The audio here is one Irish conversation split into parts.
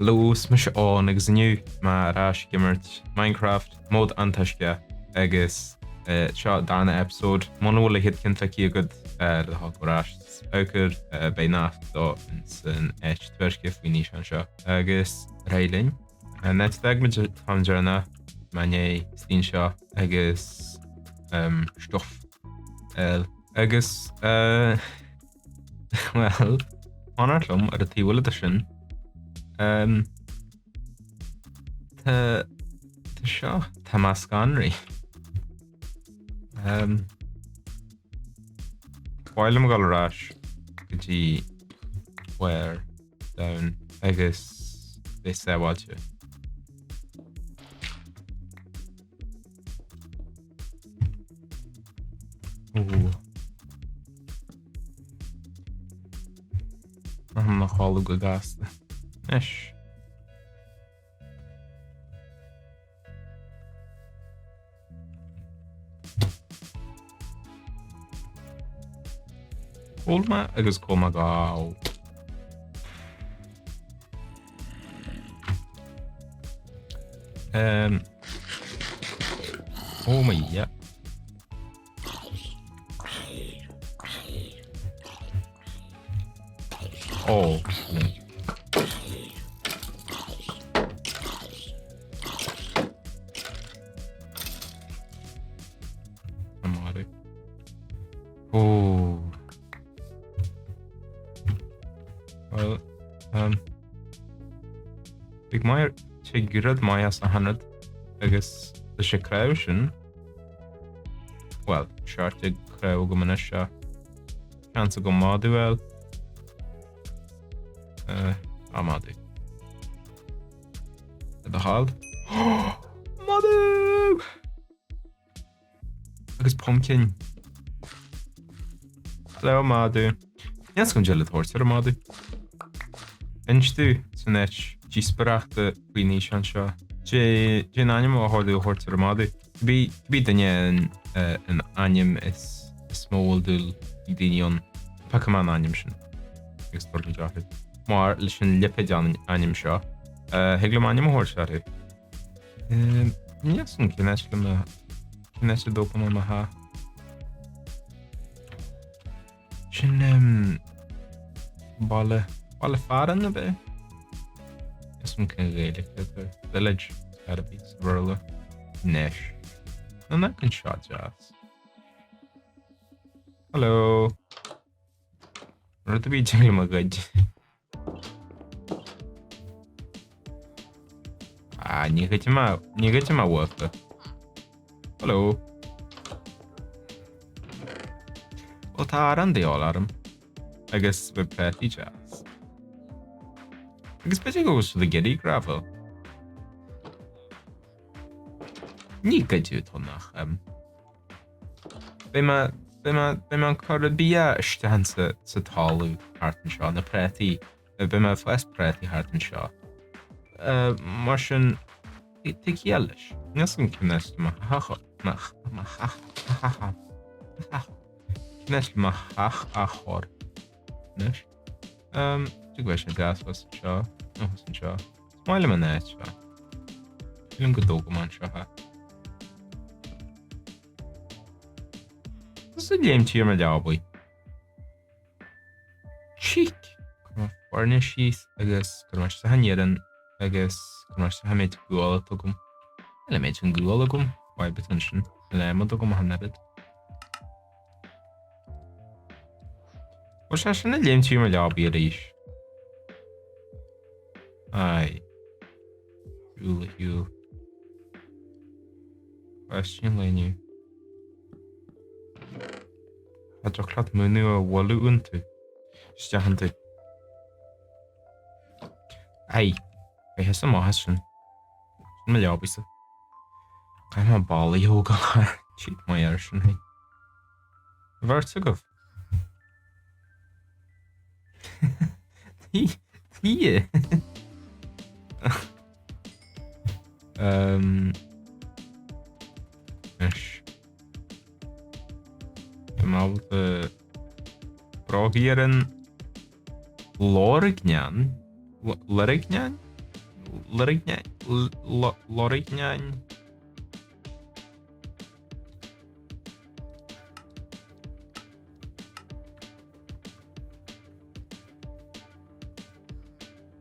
Lús me seán agus inniu má rás gimmert Minecraft mód Antoisceach agus seo darna episód manúla hit cinnta agad le hácórás augur bé naft dó in san S2E2 faoine an seo agus réilinn net ag me tamjarna mané stín seo agus stof agus well anarlumm ar a tíhla sin Tá seo tá máscanraí Fuair go rás go dtí Fuair down agus bé sábháilte I'm nach hála go gasta Ish. Colma agus coma gá. Oh my yeah. Oh. Oh. Well, big mai sé gurad mai as a hanad agus de sé creu sin. Well, searte creu go mana seo. Cansa go madú el. Madú. The hall. Madú! Agus pumpkin. Hello, madú. Yes, gon jelly horse ar madú. Instú san etch gisparachta faoine an seo. Dé ainm a háú horse ar madú. Bí daine an ainm is small dúil I daine Pac-Man ainm sin. Agus torla deachid. Mar leis an lipid ainm seo. Heglam ainm a horse ar Yes, an cinneis le dópa má ha. Sin balle faran na bit. Yes, an cin réile village gotta be Bhuel Nish. And that can shot jazz. Hello. Rud bí jingle ma good. Ní gaite má work. Hello. Well, tá an déáil arm. Agus be pretty jazz. Agus bete goes to the giddy gravel. Ní gaidú tó nach Bé man chur bia istéhan sa talú hartan seo na pretty bé man fes pretty hartan seo. Mar sin tiiles. Nes an cinneist ma Nes ma hach a chor. Nes? Tu gweis an gas was seo. Was an seo. Smaile man net seo. Ilm go dóga man seo ha. What's the game to your job? Cheek. Come on, furnishes. I guess. Come on, Sahanieran. I guess. Come on, Sahamit Bhuel togum. Element in Bhuel togum. Why attention? Element togum hanabit. What's that? The game to your job, Yerish. Aye. You. Question inniu. A chocolate menu a wallu untu. Stahantu. Ai. I has some hassan. My job is. I'm a ball yoga. Cheat my arshin. Hey. Vertigov. He. Ish. Mal probieren Lorignan Lorignain.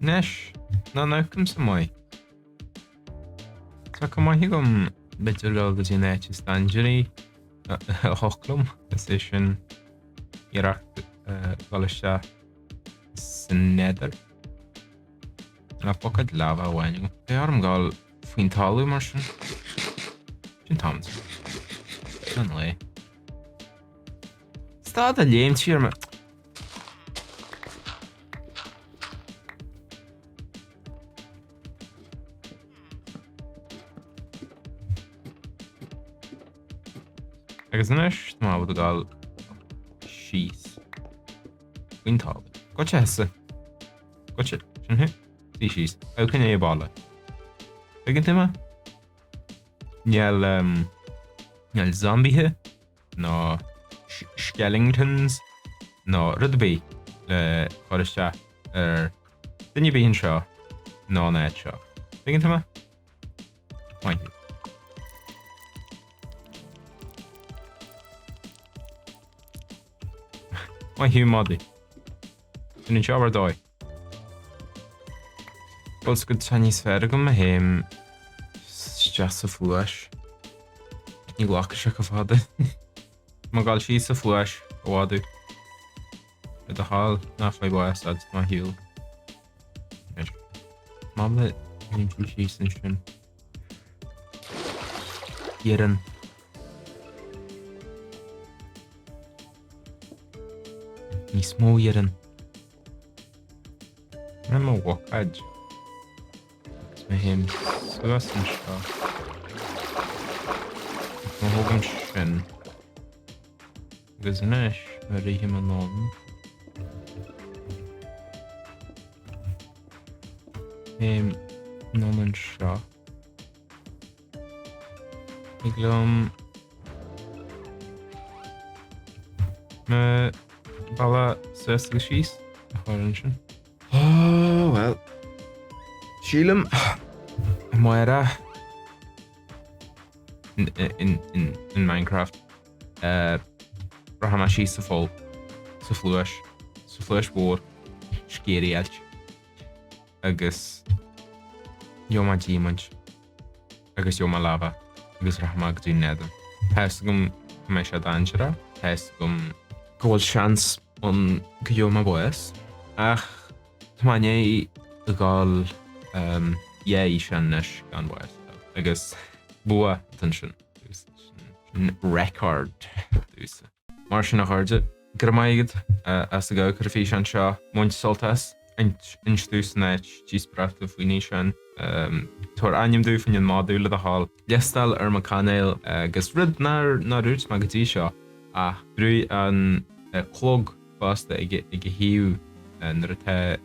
Nesh, na naucum sa mai. Sa cuma higum bitter gal go dyn eich stangery hochlum, session Iraq galasha synnedr. Na pocad lava wain. Pe arm gal fwyn talu marsin. Jyn toms. Yn le. Stad a leim ti'r ma. Agus nes, ma bod o gal sheath. Fwyn talu. Gotcha hessa. Gotcha. Sy'n hy? Species. Eoghan ei bala. Begin tema? Niel zombie hy. No skeletons. No rydbi. Le chorysha. Dyn ni bihin sio. No na et sio. Begin tema? Mae'n hi. Mae'n hi modi. Dyn ni'n sio ar doi. Bos good tiny sfera go ma hem just a flush. Ni glach się kafady. Ma gal shi sa flush wadu. The hall na fly boy sad ma heal. Mamle ni shi sin. Yeren. Ni small yeren. Ma walk med him søsen så må hågam skjønn gøznesh hører him anon him nonen så jeg glom med balla søsel skis har en skjønn. Oh well Sheelam Moira in Minecraft Rahamashi sa fol sa flush war scary elch agus yoma diamond agus yoma lava agus Rahamag dyn nedam Hesgum meisha danjara Hesgum gold chance on gyoma boes ach tmanye gal I shannish gan boes agus bua attention record Martian a harde Gramaigid as a go fi an seo muint soltas instús net gís brata faoine sin tuair ainm dú fan an máúla a hall Liestal ar ma canéil agus rid ná rút ma gotí seo a brú an chlog fásta ige hiú nar atá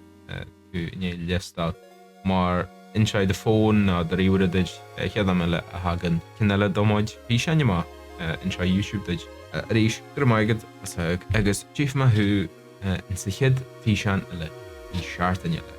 tú iné Liestal mar inside the phone na the riwrydyd cheadamile a hagan cynele domoid fi sianima inside YouTube dyd reish grymaigad as hag agus chief ma hu in sychyd fi sian ile I siart yn ile